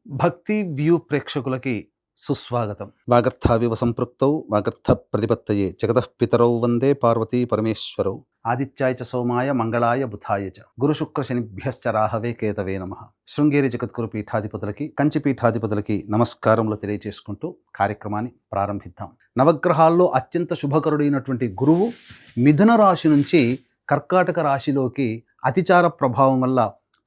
భక్తి వ్యూ ప్రేక్షకులకి సుస్వాగతం. వాగర్థావివ సంపృక్తౌ వాగర్థ ప్రతిపత్తయే జగతః పితరౌ వందే పార్వతీ పరమేశ్వరౌ ఆదిత్యాయ చ సోమాయ మంగళాయ బుధాయ చ గురు శుక్ర శనిభ్యశ్చ రాహవే కేతవే నమః. శృంగేరి జగద్గురు పీఠాధిపతులకి కంచి పీఠాధిపతులకి నమస్కారములు తెలియచేసుకుంటూ కార్యక్రమాన్ని ప్రారంభిద్దాం. నవగ్రహాల్లో అత్యంత శుభకరుడైనటువంటి గురువు మిథున రాశి నుంచి కర్కాటక రాశిలోకి అతిచార ప్రభావం వల్ల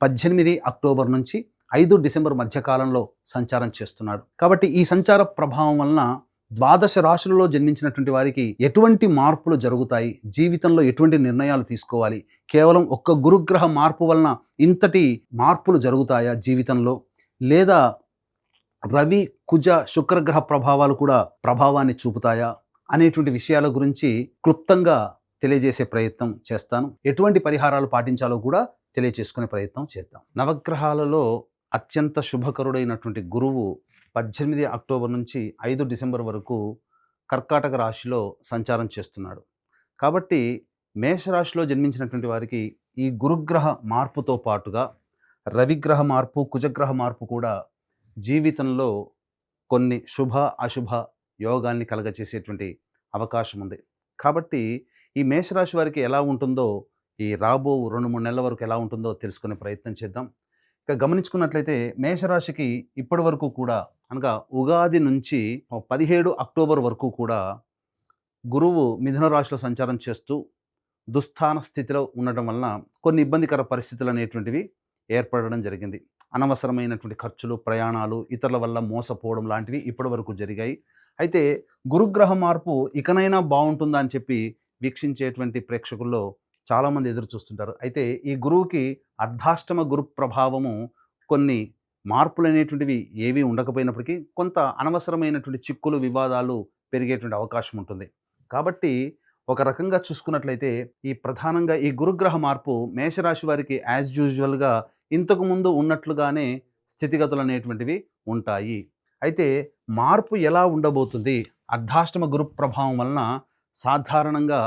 18 అక్టోబర్ నుంచి 5 డిసెంబర్ మధ్యకాలంలో సంచారం చేస్తున్నాడు. కాబట్టి ఈ సంచార ప్రభావం వలన ద్వాదశ రాశులలో జన్మించినటువంటి వారికి ఎటువంటి మార్పులు జరుగుతాయి, జీవితంలో ఎటువంటి నిర్ణయాలు తీసుకోవాలి, కేవలం ఒక్క గురుగ్రహ మార్పు వలన ఇంతటి మార్పులు జరుగుతాయా జీవితంలో, లేదా రవి కుజ శుక్రగ్రహ ప్రభావాలు కూడా ప్రభావాన్ని చూపుతాయా అనేటువంటి విషయాల గురించి క్లుప్తంగా తెలియజేసే ప్రయత్నం చేస్తాను. ఎటువంటి పరిహారాలు పాటించాలో కూడా తెలియచేసుకునే ప్రయత్నం చేద్దాం. నవగ్రహాలలో అత్యంత శుభకరుడైనటువంటి గురువు 18 అక్టోబర్ నుంచి 5 డిసెంబర్ వరకు కర్కాటక రాశిలో సంచారం చేస్తున్నాడు. కాబట్టి మేషరాశిలో జన్మించినటువంటి వారికి ఈ గురుగ్రహ మార్పుతో పాటుగా రవిగ్రహ మార్పు, కుజగ్రహ మార్పు కూడా జీవితంలో కొన్ని శుభ అశుభ యోగాల్ని కలగచేసేటువంటి అవకాశం ఉంది. కాబట్టి ఈ మేషరాశి వారికి ఎలా ఉంటుందో, ఈ రాబో 2-3 నెలల వరకు ఎలా ఉంటుందో తెలుసుకునే ప్రయత్నం చేద్దాం. ఇక గమనించుకున్నట్లయితే మేషరాశికి ఇప్పటి వరకు కూడా అనగా ఉగాది నుంచి 17 అక్టోబర్ వరకు కూడా గురువు మిథున రాశిలో సంచారం చేస్తూ దుస్థాన స్థితిలో ఉండటం వలన కొన్ని ఇబ్బందికర పరిస్థితులు అనేటువంటివి ఏర్పడడం జరిగింది. అనవసరమైనటువంటి ఖర్చులు, ప్రయాణాలు, ఇతరుల వల్ల మోసపోవడం లాంటివి ఇప్పటి వరకు జరిగాయి. అయితే గురుగ్రహ మార్పు ఇకనైనా బాగుంటుందా అని చెప్పి వీక్షించేటువంటి ప్రేక్షకుల్లో చాలామంది ఎదురు చూస్తుంటారు. అయితే ఈ గురువుకి అర్ధాష్టమ గురు ప్రభావము కొన్ని మార్పులు అనేటువంటివి ఏవి ఉండకపోయినప్పటికీ కొంత అనవసరమైనటువంటి చిక్కులు, వివాదాలు పెరిగేటువంటి అవకాశం ఉంటుంది. కాబట్టి ఒక రకంగా చూసుకున్నట్లయితే ఈ ప్రధానంగా ఈ గురుగ్రహ మార్పు మేషరాశి వారికి యాజ్ యూజువల్గా ఇంతకుముందు ఉన్నట్లుగానే స్థితిగతులు అనేటువంటివి ఉంటాయి. అయితే మార్పు ఎలా ఉండబోతుంది? అర్ధాష్టమ గురు ప్రభావం వలన సాధారణంగా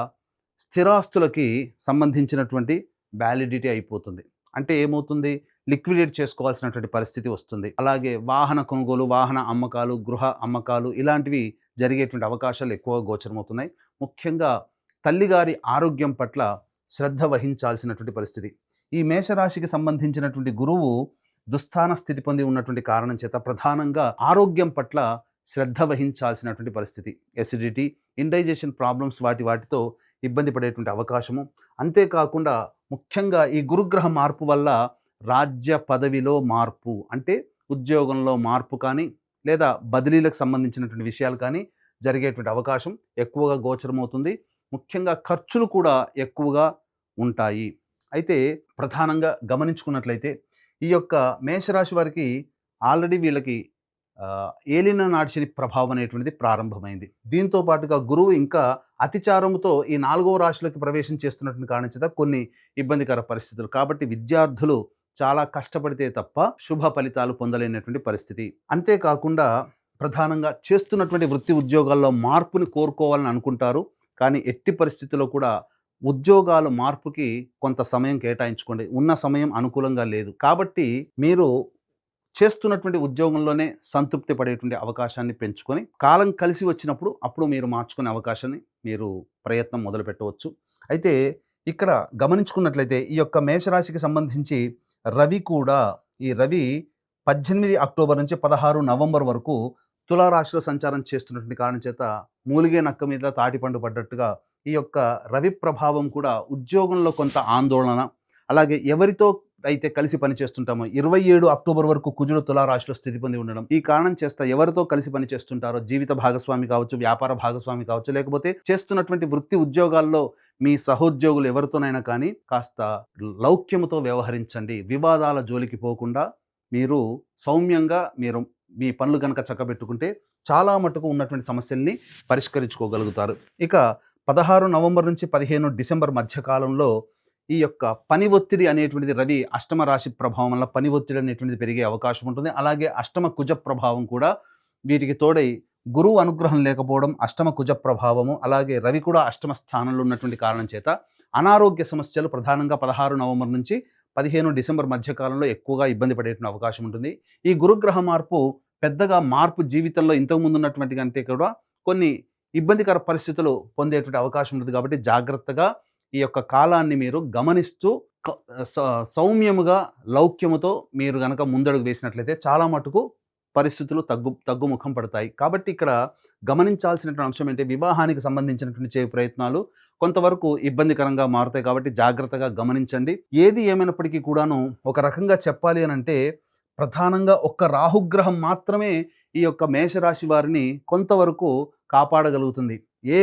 స్థిరాస్తులకి సంబంధించినటువంటి వ్యాలిడిటీ అయిపోతుంది. అంటే ఏమవుతుంది? లిక్విడేట్ చేసుకోవాల్సినటువంటి పరిస్థితి వస్తుంది. అలాగే వాహన కొనుగోలు, వాహన అమ్మకాలు, గృహ అమ్మకాలు ఇలాంటివి జరిగేటువంటి అవకాశాలు ఎక్కువగా గోచరమవుతున్నాయి. ముఖ్యంగా తల్లిగారి ఆరోగ్యం పట్ల శ్రద్ధ వహించాల్సినటువంటి పరిస్థితి. ఈ మేషరాశికి సంబంధించినటువంటి గురువు దుస్థాన స్థితి పొంది ఉన్నటువంటి కారణం చేత ప్రధానంగా ఆరోగ్యం పట్ల శ్రద్ధ వహించాల్సినటువంటి పరిస్థితి. ఎసిడిటీ, ఇండైజెషన్ ప్రాబ్లమ్స్ వాటితో ఇబ్బంది పడేటువంటి అవకాశము. అంతేకాకుండా ముఖ్యంగా ఈ గురుగ్రహ మార్పు వల్ల రాజ్య పదవిలో మార్పు, అంటే ఉద్యోగంలో మార్పు కానీ లేదా బదిలీలకు సంబంధించినటువంటి విషయాలు కానీ జరిగేటువంటి అవకాశం ఎక్కువగా గోచరమవుతుంది. ముఖ్యంగా ఖర్చులు కూడా ఎక్కువగా ఉంటాయి. అయితే ప్రధానంగా గమనించుకున్నట్లయితే ఈ యొక్క మేషరాశి వారికి ఆల్రెడీ వీళ్ళకి ఏలిన నాడిశని ప్రభావం అనేటువంటిది ప్రారంభమైంది. దీంతో పాటుగా గురువు ఇంకా అతిచారముతో ఈ 4వ రాశిలోకి ప్రవేశం చేస్తున్నటువంటి కారణం చేత కొన్ని ఇబ్బందికర పరిస్థితులు. కాబట్టి విద్యార్థులు చాలా కష్టపడితే తప్ప శుభ ఫలితాలు పొందలేనటువంటి పరిస్థితి. అంతేకాకుండా ప్రధానంగా చేస్తున్నటువంటి వృత్తి ఉద్యోగాల్లో మార్పుని కోరుకోవాలని అనుకుంటారు. కానీ ఎట్టి పరిస్థితుల్లో కూడా ఉద్యోగాల మార్పుకి కొంత సమయం కేటాయించుకోండి. ఉన్న సమయం అనుకూలంగా లేదు. కాబట్టి మీరు చేస్తున్నటువంటి ఉద్యోగంలోనే సంతృప్తి పడేటువంటి అవకాశాన్ని పెంచుకొని కాలం కలిసి వచ్చినప్పుడు అప్పుడు మీరు మార్చుకునే అవకాశాన్ని మీరు ప్రయత్నం మొదలు పెట్టవచ్చు. అయితే ఇక్కడ గమనించుకున్నట్లయితే ఈ యొక్క మేషరాశికి సంబంధించి రవి కూడా, ఈ రవి 18 అక్టోబర్ నుంచి 16 నవంబర్ వరకు తులారాశిలో సంచారం చేస్తున్నటువంటి కారణం చేత మూలిగే నక్క మీద తాటిపండు పడ్డట్టుగా ఈ యొక్క రవి ప్రభావం కూడా ఉద్యోగంలో కొంత ఆందోళన, అలాగే ఎవరితో అయితే కలిసి పనిచేస్తుంటామో 27 అక్టోబర్ వరకు కుజుడు తులారాశిలో స్థితి పొంది ఉండడం, ఈ కారణం చేస్తా ఎవరితో కలిసి పనిచేస్తుంటారో జీవిత భాగస్వామి కావచ్చు, వ్యాపార భాగస్వామి కావచ్చు, లేకపోతే చేస్తున్నటువంటి వృత్తి ఉద్యోగాల్లో మీ సహోద్యోగులు ఎవరితోనైనా కానీ కాస్త లౌక్యముతో వ్యవహరించండి. వివాదాల జోలికి పోకుండా మీరు సౌమ్యంగా మీరు మీ పనులు కనుక చక్కబెట్టుకుంటే చాలా మటుకు ఉన్నటువంటి సమస్యల్ని పరిష్కరించుకోగలుగుతారు. ఇక 16 నవంబర్ నుంచి 15 డిసెంబర్ మధ్యకాలంలో ఈ యొక్క పని ఒత్తిడి అనేటువంటిది రవి అష్టమ రాశి ప్రభావం వల్ల పని ఒత్తిడి అనేటువంటిది పెరిగే అవకాశం ఉంటుంది. అలాగే అష్టమ కుజ ప్రభావం కూడా వీటికి తోడై గురువు అనుగ్రహం లేకపోవడం, అష్టమ కుజ ప్రభావము, అలాగే రవి కూడా అష్టమ స్థానంలో ఉన్నటువంటి కారణం చేత అనారోగ్య సమస్యలు ప్రధానంగా 16 నవంబర్ నుంచి 15 డిసెంబర్ మధ్యకాలంలో ఎక్కువగా ఇబ్బంది పడేటువంటి అవకాశం ఉంటుంది. ఈ గురుగ్రహ మార్పు పెద్దగా మార్పు జీవితంలో ఇంతకుముందు ఉన్నటువంటి కంటే కూడా కొన్ని ఇబ్బందికర పరిస్థితులు పొందేటువంటి అవకాశం ఉంటుంది. కాబట్టి జాగ్రత్తగా ఈ యొక్క కాలాన్ని మీరు గమనిస్తూ సౌమ్యముగా లౌక్యముతో మీరు గనక ముందడుగు వేసినట్లయితే చాలా మటుకు పరిస్థితులు తగ్గుముఖం పడతాయి. కాబట్టి ఇక్కడ గమనించాల్సినటువంటి అంశం ఏంటి, వివాహానికి సంబంధించినటువంటి చేయు ప్రయత్నాలు కొంతవరకు ఇబ్బందికరంగా మారుతాయి. కాబట్టి జాగ్రత్తగా గమనించండి. ఏది ఏమైనప్పటికీ కూడాను ఒక రకంగా చెప్పాలి అని అంటే ప్రధానంగా ఒక్క రాహుగ్రహం మాత్రమే ఈ యొక్క మేషరాశి వారిని కొంతవరకు కాపాడగలుగుతుంది. ఏ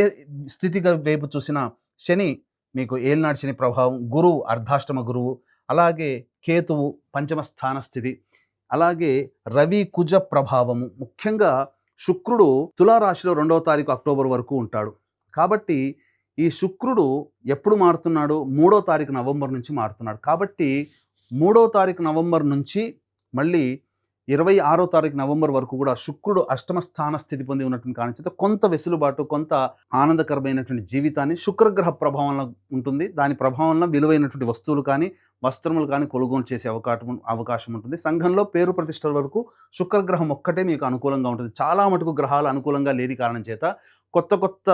స్థితిగా వైపు చూసినా శని మీకు ఏలినాటి శని ప్రభావం, గురువు అర్ధాష్టమ గురువు, అలాగే కేతువు పంచమ స్థాన స్థితి, అలాగే రవి కుజ ప్రభావము, ముఖ్యంగా శుక్రుడు తులారాశిలో 2వ తారీఖు అక్టోబర్ వరకు ఉంటాడు. కాబట్టి ఈ శుక్రుడు ఎప్పుడు మారుతున్నాడు, 3వ తారీఖు నవంబర్ నుంచి మారుతున్నాడు. కాబట్టి 3వ తారీఖు నవంబర్ నుంచి మళ్ళీ 26వ తారీఖు నవంబర్ వరకు కూడా శుక్రుడు అష్టమ స్థాన స్థితి పొంది ఉన్నటువంటి కారణం కొంత వెసులుబాటు, కొంత ఆనందకరమైనటువంటి జీవితాన్ని శుక్రగ్రహ ప్రభావంలో ఉంటుంది. దాని ప్రభావంలో విలువైనటువంటి వస్తువులు కానీ వస్త్రములు కానీ కొనుగోలు చేసే అవకాశం ఉంటుంది. సంఘంలో పేరు ప్రతిష్టల వరకు శుక్రగ్రహం ఒక్కటే మీకు అనుకూలంగా ఉంటుంది. చాలా మటుకు గ్రహాలు అనుకూలంగా లేని కారణం చేత కొత్త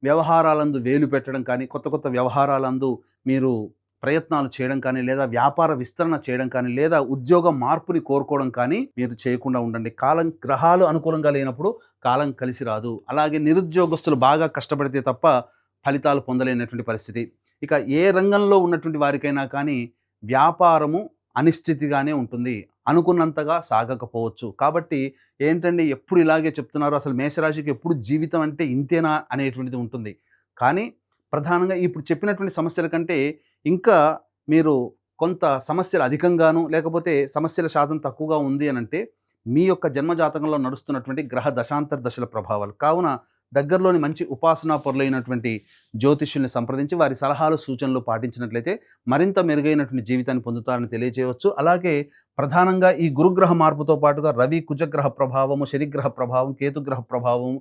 వ్యవహారాలందు వేలు పెట్టడం కానీ, కొత్త వ్యవహారాలందు మీరు ప్రయత్నాలు చేయడం కానీ, లేదా వ్యాపార విస్తరణ చేయడం కానీ, లేదా ఉద్యోగ మార్పుని కోరుకోవడం కానీ మీరు చేయకుండా ఉండండి. గ్రహాలు అనుకూలంగా లేనప్పుడు కాలం కలిసి రాదు. అలాగే నిరుద్యోగస్తులు బాగా కష్టపడితే తప్ప ఫలితాలు పొందలేనటువంటి పరిస్థితి. ఇక ఏ రంగంలో ఉన్నటువంటి వారికైనా కానీ వ్యాపారము అనిశ్చితిగానే ఉంటుంది, అనుకున్నంతగా సాగకపోవచ్చు. కాబట్టి ఏంటండి ఎప్పుడు ఇలాగే చెప్తున్నారు, అసలు మేషరాశికి ఎప్పుడు జీవితం అంటే ఇంతేనా అనేటువంటిది ఉంటుంది. కానీ ప్రధానంగా ఇప్పుడు చెప్పినటువంటి సమస్యల కంటే ఇంకా మీరు కొంత సమస్యలు అధికంగాను, లేకపోతే సమస్యల శాతం తక్కువగా ఉంది అని అంటే మీ యొక్క జన్మజాతకంలో నడుస్తున్నటువంటి గ్రహ దశాంతర దశల ప్రభావాలు. కావున దగ్గరలోని మంచి ఉపాసనా పరులైనటువంటి జ్యోతిష్యుల్ని సంప్రదించి వారి సలహాలు సూచనలు పాటించినట్లయితే మరింత మెరుగైనటువంటి జీవితాన్ని పొందుతారని తెలియజేయవచ్చు. అలాగే ప్రధానంగా ఈ గురుగ్రహ మార్పుతో పాటుగా రవి కుజగ్రహ ప్రభావము, శనిగ్రహ ప్రభావం, కేతుగ్రహ ప్రభావము,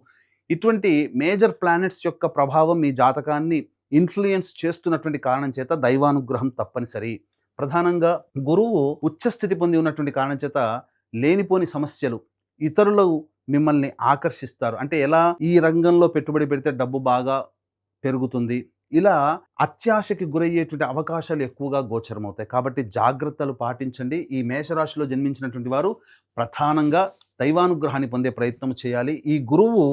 ఇటువంటి మేజర్ ప్లానెట్స్ యొక్క ప్రభావం మీ జాతకాన్ని ఇన్ఫ్లుయెన్స్ చేస్తున్నటువంటి కారణం చేత దైవానుగ్రహం తప్పనిసరి. ప్రధానంగా గురువు ఉచ్చస్థితి పొంది ఉన్నటువంటి కారణం చేత లేనిపోని సమస్యలు, ఇతరులు మిమ్మల్ని ఆకర్షిస్తారు. అంటే ఎలా, ఈ రంగంలో పెట్టుబడి పెడితే డబ్బు బాగా పెరుగుతుంది, ఇలా అత్యాశకి గురయ్యేటువంటి అవకాశాలు ఎక్కువగా గోచరమవుతాయి. కాబట్టి జాగ్రత్తలు పాటించండి. ఈ మేషరాశిలో జన్మించినటువంటి వారు ప్రధానంగా దైవానుగ్రహాన్ని పొందే ప్రయత్నం చేయాలి. ఈ గురువు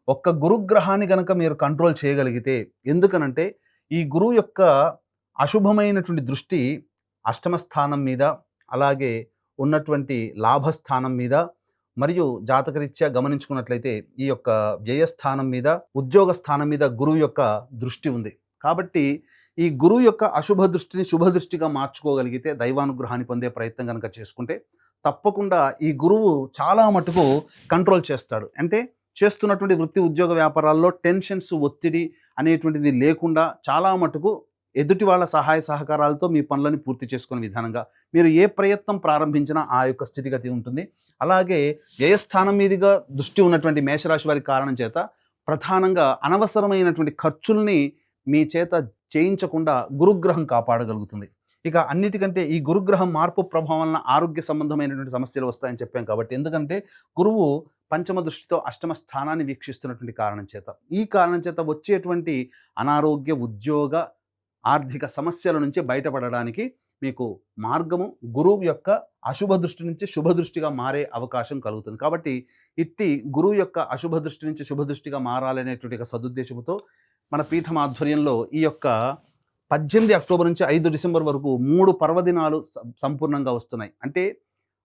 ఒక్క గురుగ్రహాన్ని గనక మీరు కంట్రోల్ చేయగలిగితే, ఎందుకనంటే ఈ గురువు యొక్క అశుభమైనటువంటి దృష్టి అష్టమ స్థానం మీద, అలాగే ఉన్నటువంటి లాభస్థానం మీద, మరియు జాతకరీత్యా గమనించుకున్నట్లయితే ఈ యొక్క వ్యయస్థానం మీద, ఉద్యోగ స్థానం మీద గురువు యొక్క దృష్టి ఉంది. కాబట్టి ఈ గురువు యొక్క అశుభ దృష్టిని శుభ దృష్టిగా మార్చుకోగలిగితే, దైవానుగ్రహాన్ని పొందే ప్రయత్నం కనుక చేసుకుంటే తప్పకుండా ఈ గురువు చాలా మటుకు కంట్రోల్ చేస్తాడు. అంటే చేస్తున్నటువంటి వృత్తి ఉద్యోగ వ్యాపారాల్లో టెన్షన్స్, ఒత్తిడి అనేటువంటిది లేకుండా చాలా మటుకు ఎదుటి వాళ్ళ సహాయ సహకారాలతో మీ పనులను పూర్తి చేసుకునే విధానంగా మీరు ఏ ప్రయత్నం ప్రారంభించినా ఆ యొక్క స్థితిగతి ఉంటుంది. అలాగే వ్యయస్థానం మీదుగా దృష్టి ఉన్నటువంటి మేషరాశి వారి కారణం చేత ప్రధానంగా అనవసరమైనటువంటి ఖర్చుల్ని మీ చేత చేయించకుండా గురుగ్రహం కాపాడగలుగుతుంది. ఇక అన్నిటికంటే ఈ గురుగ్రహం మార్పు ప్రభావం వలన ఆరోగ్య సంబంధమైనటువంటి సమస్యలు వస్తాయని చెప్పాం. కాబట్టి ఎందుకంటే గురువు పంచమ దృష్టితో అష్టమ స్థానాన్ని వీక్షిస్తున్నటువంటి కారణం చేత, ఈ కారణం చేత వచ్చేటువంటి అనారోగ్య, ఉద్యోగ, ఆర్థిక సమస్యల నుంచి బయటపడడానికి మీకు మార్గము గురువు యొక్క అశుభ దృష్టి నుంచి శుభ దృష్టిగా మారే అవకాశం కలుగుతుంది. కాబట్టి ఇట్టి గురువు యొక్క అశుభ దృష్టి నుంచి శుభ దృష్టిగా మారాలనేటువంటి సదుద్దేశంతో మన పీఠం ఆధ్వర్యంలో ఈ యొక్క 18 అక్టోబర్ నుంచి 5 డిసెంబర్ వరకు 3 పర్వదినాలు సంపూర్ణంగా వస్తున్నాయి. అంటే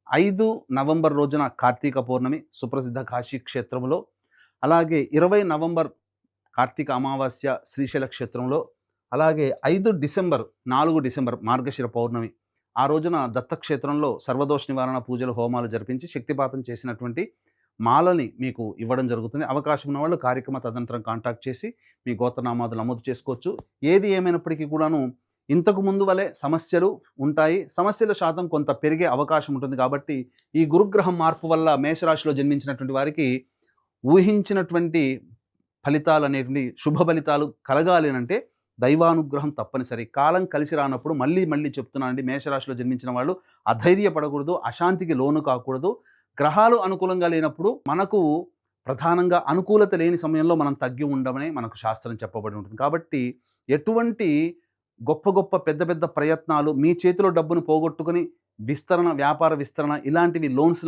5 నవంబర్ రోజున కార్తీక పౌర్ణమి సుప్రసిద్ధ కాశీ క్షేత్రంలో, అలాగే 20 నవంబర్ కార్తీక అమావాస్య శ్రీశైల క్షేత్రంలో, అలాగే 5 డిసెంబర్ 4 డిసెంబర్ మార్గశిర పౌర్ణమి ఆ రోజున దత్తక్షేత్రంలో సర్వదోష నివారణ పూజలు, హోమాలు జరిపించి శక్తిపాతం చేసినటువంటి మాలని మీకు ఇవ్వడం జరుగుతుంది. అవకాశం ఉన్న వాళ్ళు కార్యక్రమ తదనంతరం కాంటాక్ట్ చేసి మీ గోత్రనామాదులు నమోదు చేసుకోవచ్చు. ఏది ఏమైనప్పటికీ కూడాను ఇంతకు ముందు వలె సమస్యలు ఉంటాయి, సమస్యల శాతం కొంత పెరిగే అవకాశం ఉంటుంది. కాబట్టి ఈ గురుగ్రహం మార్పు వల్ల మేషరాశిలో జన్మించినటువంటి వారికి ఊహించినటువంటి ఫలితాలు అనేటువంటి శుభ ఫలితాలు కలగాలి అంటే దైవానుగ్రహం తప్పనిసరి. కాలం కలిసి రానప్పుడు మళ్ళీ మళ్ళీ చెప్తున్నానండి, మేషరాశిలో జన్మించిన వాళ్ళు అధైర్యపడకూడదు, అశాంతికి లోను కాకూడదు. గ్రహాలు అనుకూలంగా లేనప్పుడు మనకు ప్రధానంగా అనుకూలత లేని సమయంలో మనం తగ్గి ఉండమని మనకు శాస్త్రం చెప్పబడి ఉంటుంది. కాబట్టి ఎటువంటి గొప్ప గొప్ప పెద్ద పెద్ద ప్రయత్నాలు, మీ చేతిలో డబ్బును పోగొట్టుకొని విస్తరణ, వ్యాపార విస్తరణ ఇలాంటివి లోన్స్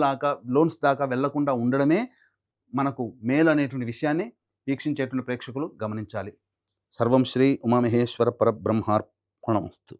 దాకా వెళ్లకుండా ఉండడమే మనకు మేలు అనేటువంటి విషయాన్ని వీక్షించేటువంటి ప్రేక్షకులు గమనించాలి. సర్వం శ్రీ ఉమామహేశ్వర పరబ్రహ్మార్పణమస్తు.